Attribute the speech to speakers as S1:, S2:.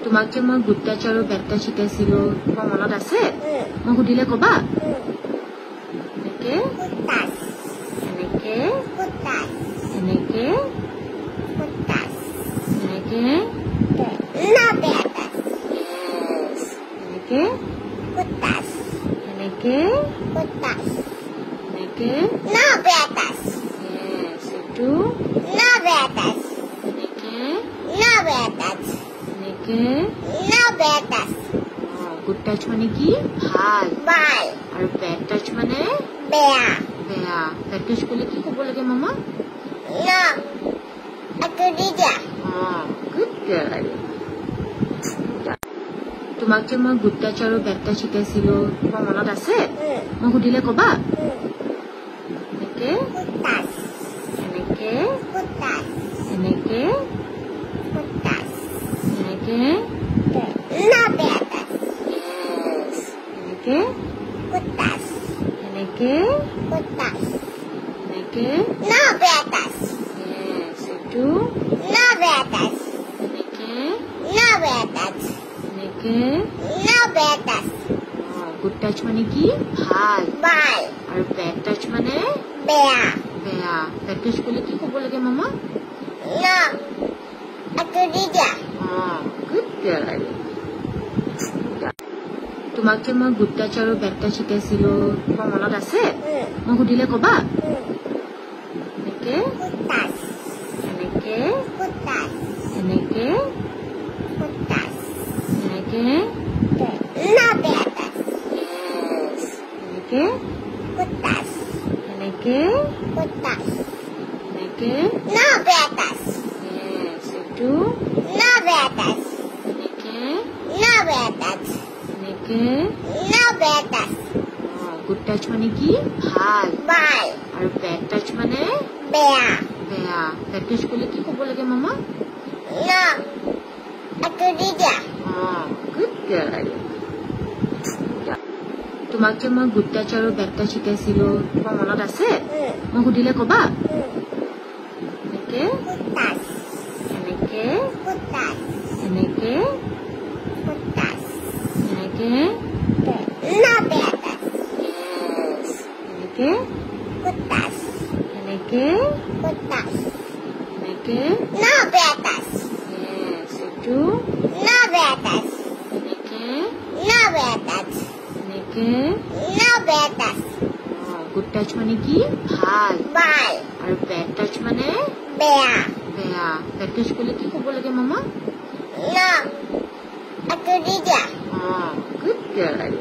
S1: তোমাক যে মই গুড টাচ আৰু বেড টাচ শিকাইছিলো তোমাৰ মনত আছে মই সুধিলে কবা এনেকে এনেকে এনেকে এনেকে এনেকে এনেকে এনেকে এইটো এনেকে গুড টাচ মানে কি ভাল আৰু বেড টাচ মানে বেয়া বেড টাচ কৰিলে কি ক'ব লাগে মামা গুড গাৰ্ল তোমাক যে মই গুড টাচ আৰু বেড টাচ শিকাইছিলো তোমাৰ মনত আছে মই সুধিলে কবা এনেকে এনেকে এনেকে এনেকে এনেকে এনেকে এনেকে এইটো এনেকে এনেকে গুড টাচ মানে কি ভাল আৰু বেড টাচ মানে বেয়া বেড টাচ কৰিলে কি ক'ব লাগে মামা গুড গাৰ্ল তোমাক যে মই গুড টাচ আৰু বেড টাচ শিকাইছিলো তোমাৰ মনত আছে মই সুধিলে কবা এনেকে এনেকে এনেকে এনেকে এনেকে এনেকে এনেকে এইটো এনেকে এনেকে গুড টাচ মানে কি ভাল আৰু বেড টাচ মানে বেয়া বেড টাচ কৰিলে কি ক'ব লাগে মামা গুড গাৰ্ল তোমাক যে মই গুড টাচ আৰু বেড টাচ শিকাইছিলো তোমাৰ মনত আছে মই সুধিলে কবা এনেকে এনেকে এনেকে এনেকে এনেকে এনেকে এনেকে এইটো এনেকে এনেকে গুড টাচ মানে কি ভাল আৰু বেড টাচ মানে বেয়া বেড টাচ কৰিলে কি ক'ব লাগে মামা গুড গাৰ্ল